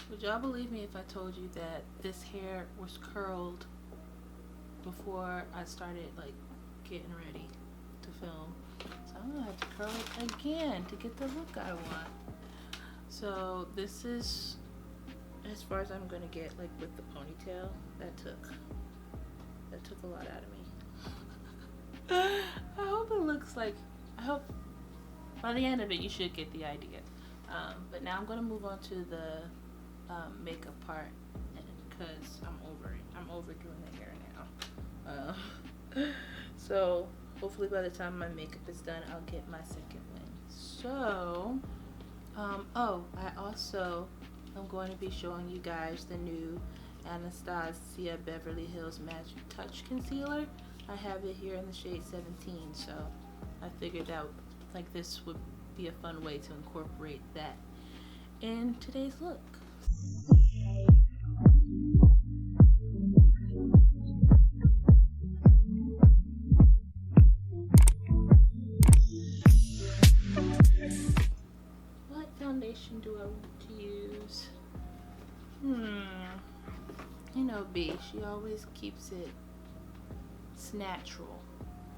Would y'all believe me if I told you that this hair was curled before I started like getting ready to film? So I'm gonna have to curl it again to get the look I want. So this is as far as I'm gonna get, like with the ponytail. That took a lot out of me. I hope it looks like, I hope by the end of it you should get the idea. But now I'm gonna move on to the makeup part, because I'm over it. I'm over doing the hair now. So hopefully by the time my makeup is done, I'll get my second win. So oh, I also am going to be showing you guys the new Anastasia Beverly Hills Magic Touch Concealer. I have it here in the shade 17, so I figured out like this would be a fun way to incorporate that in today's look. What foundation do I want to use? You know B, she always keeps it natural,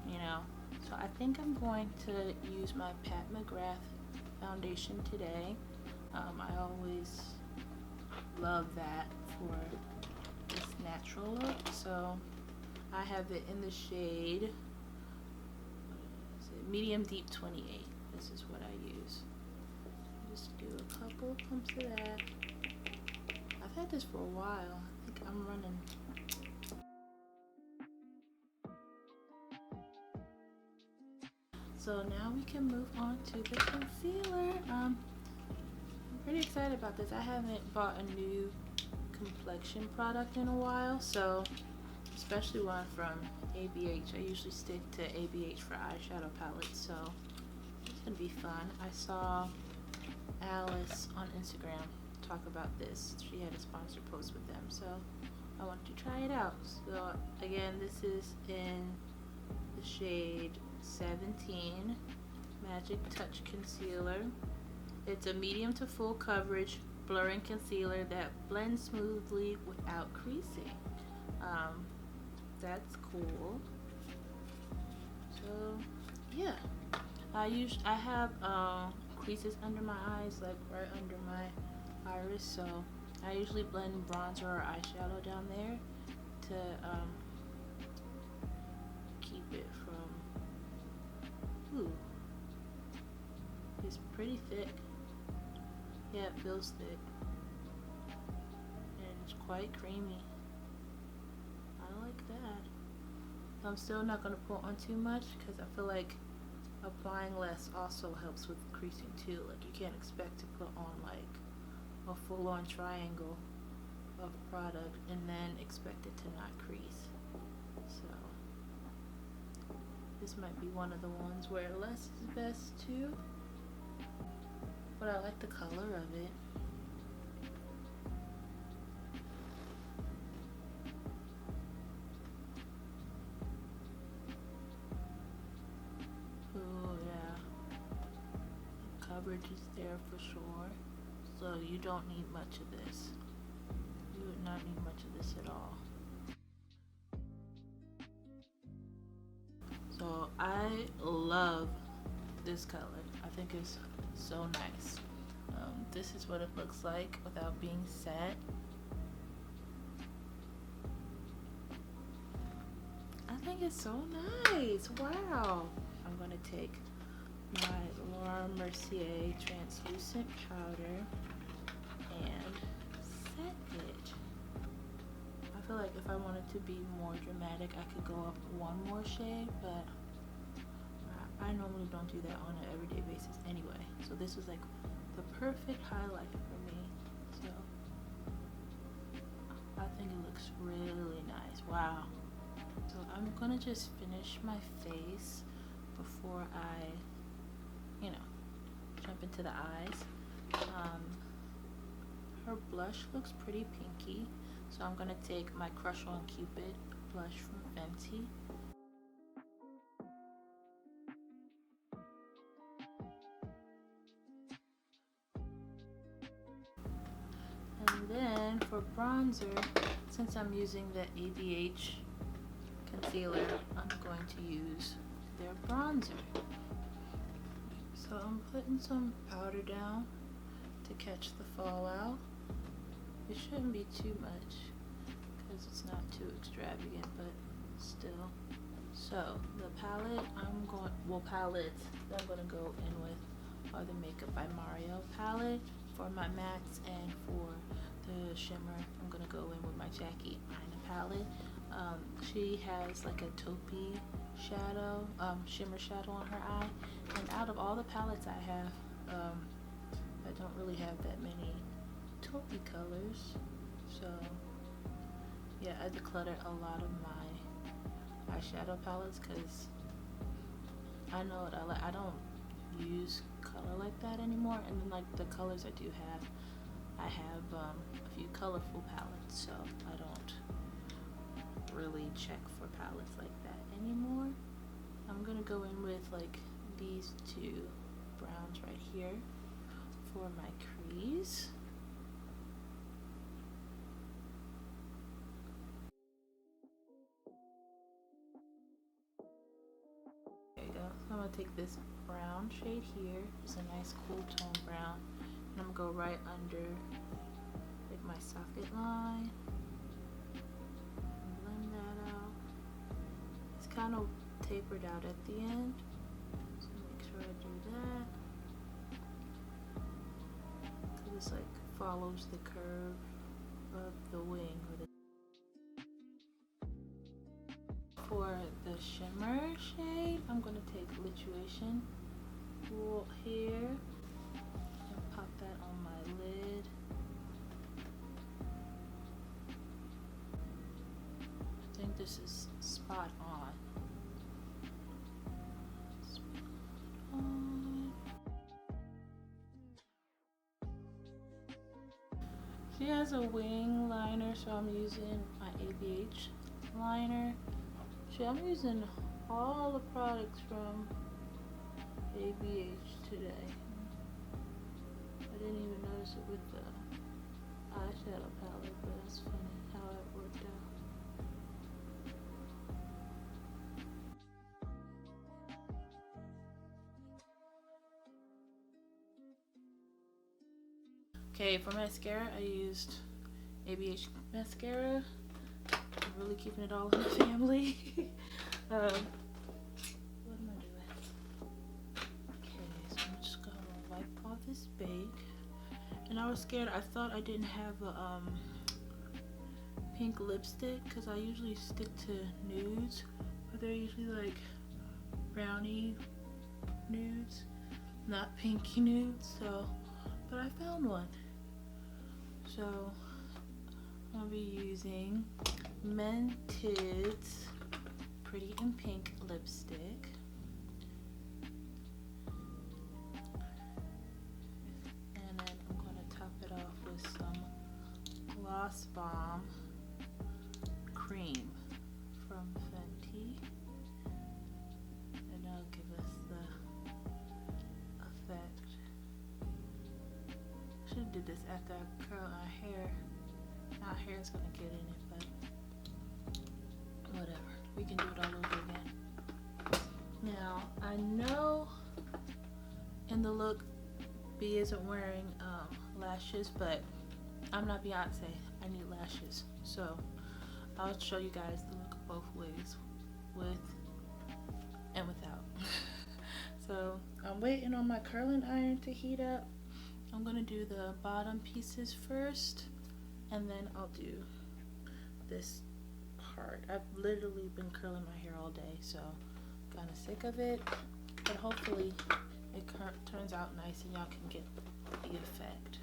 you know. So I think I'm going to use my Mcgrath foundation today. I always love that for this natural look. So I have it in the shade, what is it? Medium Deep 28. This is what I use. Just do a couple pumps of that. I've had this for a while. I think I'm running. So now we can move on to the concealer. I'm pretty excited about this. I haven't bought a new complexion product in a while, so especially one from ABH. I usually stick to ABH for eyeshadow palettes, so it's gonna be fun. I saw Alice on Instagram talk about this. She had a sponsored post with them, so I wanted to try it out. So again, this is in the shade 17 Magic Touch Concealer. It's a medium to full coverage blurring concealer that blends smoothly without creasing. That's cool. So yeah, I have creases under my eyes, like right under my iris, so I usually blend bronzer or eyeshadow down there to keep it from, ooh, it's pretty thick. Yeah, it feels thick and it's quite creamy. I like that. I'm still not going to put on too much because I feel like applying less also helps with creasing too. Like you can't expect to put on like a full-on triangle of product and then expect it to not crease. So this might be one of the ones where less is best too, but I like the color of it. Oh yeah, coverage is there for sure, so you don't need much of this. You would not need much of this at all. So I love this color. I think it's so nice. This is what it looks like without being set. I think it's so nice. Wow. I'm going to take my Lauryne translucent powder and set it. I feel like if I wanted to be more dramatic, I could go up one more shade, but I normally don't do that on an everyday basis anyway. So this was like the perfect highlight for me. So I think it looks really nice. Wow. So I'm gonna just finish my face before I, jump into the eyes. Her blush looks pretty pinky, so I'm gonna take my Crush on Cupid blush from Fenty. And And then for bronzer, since I'm using the ABH concealer, I'm going to use their bronzer. So I'm putting some powder down to catch the fallout. It shouldn't be too much because it's not too extravagant, but still. So the palette palettes that I'm going to go in with are the Makeup by Mario palette for my mattes, and for the shimmer I'm going to go in with my Jackie Aina palette. She has like a taupey shadow, shimmer shadow on her eye, and out of all the palettes I have, I don't really have that many taupey colors, so yeah, I decluttered a lot of my eyeshadow palettes because I know what I like. I don't use color like that anymore, and then like the colors I do have, I have a few colorful palettes, so I don't really check for palettes like that anymore. I'm gonna go in with like these two browns right here for my crease. There you go. So I'm gonna take this brown shade here, it's a nice cool tone brown, and I'm gonna go right under like my socket line and blend that out. It's kind of tapered out at the end, so make sure I do that because it's like follows the curve of the wing. For the shimmer shade, I'm going to take Lituation Wool here and pop that on my lid. I think this is spot on. Spot on. She has a wing liner, so I'm using my ABH liner. I'm using all the products from ABH today. I didn't even notice it with the eyeshadow palette, but it's funny how it worked out. Okay, for mascara, I used ABH mascara. I'm really keeping it all in the family. What am I doing? Okay, so I'm just gonna wipe off this bake. And I was scared. I thought I didn't have a pink lipstick because I usually stick to nudes, but they're usually like brownie nudes, not pinky nudes. So, but I found one. So I'm gonna be using Mented's Pretty in Pink lipstick. And then I'm gonna top it off with some Gloss Bomb cream from Fenty. And that'll give us the effect. I should have did this after I curl my hair. Our hair is gonna get in it, but whatever. We can do it all over again. Now, I know in the look B isn't wearing lashes, but I'm not Beyonce. I need lashes. So I'll show you guys the look both ways, with and without. So I'm waiting on my curling iron to heat up. I'm gonna do the bottom pieces first, and then I'll do this part. I've literally been curling my hair all day, so kind of sick of it, but hopefully it turns out nice and y'all can get the effect.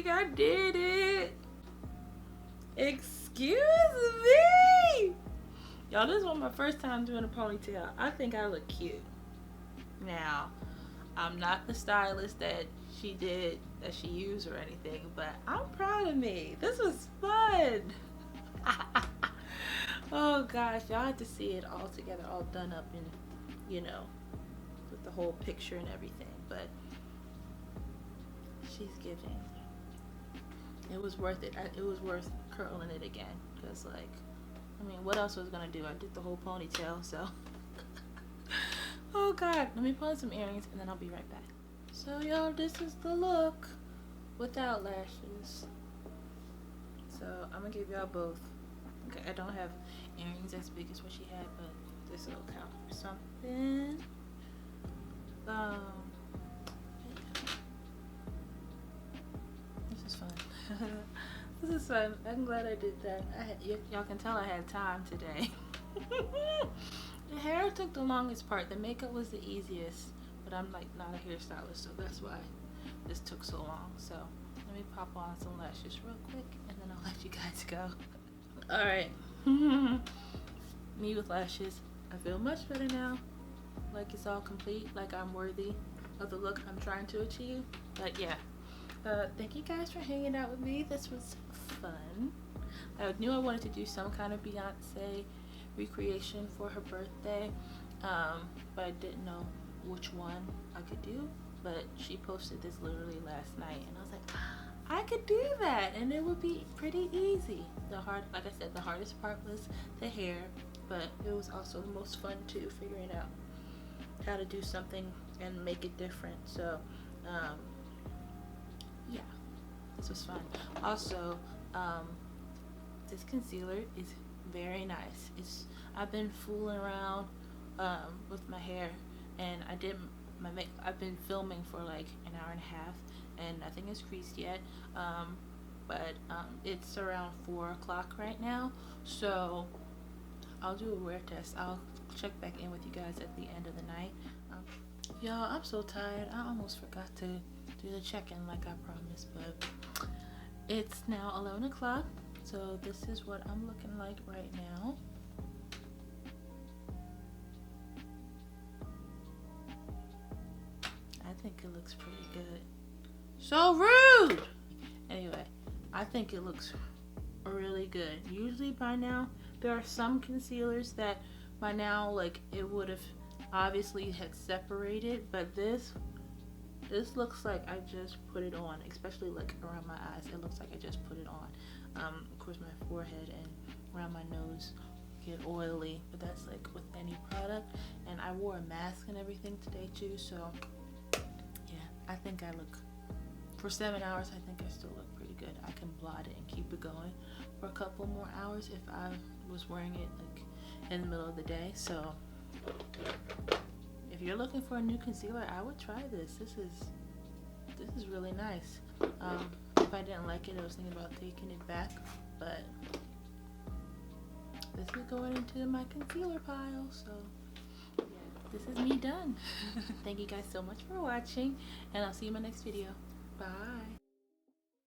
think I did it. Excuse me. Y'all, this was my first time doing a ponytail. I think I look cute. Now, I'm not the stylist that she used or anything, but I'm proud of me. This was fun. Oh gosh, y'all have to see it all together, all done up and, you know, with the whole picture and everything. But she's giving. It was worth it. It was worth curling it again, because, like, I mean, what else was I gonna do? I did the whole ponytail, so. Oh god, let me put on some earrings and then I'll be right back. So y'all, this is the look without lashes. So I'm gonna give y'all both. Okay, I don't have earrings as big as what she had, but this will count for something. Yeah. This is fun. This is fun. I'm glad I did that. Y'all can tell I had time today. The hair took the longest part. The makeup was the easiest, but I'm like not a hairstylist, so that's why this took so long. So let me pop on some lashes real quick, and then I'll let you guys go. All right. Me with lashes. I feel much better now. Like it's all complete. Like I'm worthy of the look I'm trying to achieve. But yeah. Thank you guys for hanging out with me. This was fun. I knew I wanted to do some kind of Beyonce recreation for her birthday, but I didn't know which one I could do. But she posted this literally last night, and I was like, I could do that, and it would be pretty easy. Like I said, the hardest part was the hair, but it was also the most fun too, figuring out how to do something and make it different. So yeah, this was fun. Also, this concealer is very nice. I've been fooling around with my hair, and I've been filming for like an hour and a half, and nothing is creased yet. But it's around 4 o'clock right now, so I'll do a wear test. I'll check back in with you guys at the end of the night. Y'all, I'm so tired. I almost forgot to do the check-in like I promised, but it's now 11 o'clock, so this is what I'm looking like right now. I think it looks pretty good. So rude! Anyway, I think it looks really good. Usually by now, there are some concealers that by now, like, it would have obviously had separated, but this looks like I just put it on, especially like around my eyes. It looks like I just put it on. Of course, my forehead and around my nose get oily, but that's like with any product. And I wore a mask and everything today too, so yeah, I think I look, for 7 hours, I think I still look pretty good. I can blot it and keep it going for a couple more hours if I was wearing it like in the middle of the day. So if you're looking for a new concealer, I would try this. This is really nice. If I didn't like it, I was thinking about taking it back, but this is going into my concealer pile. So yeah, this is me done. Thank you guys so much for watching, and I'll see you in my next video. Bye.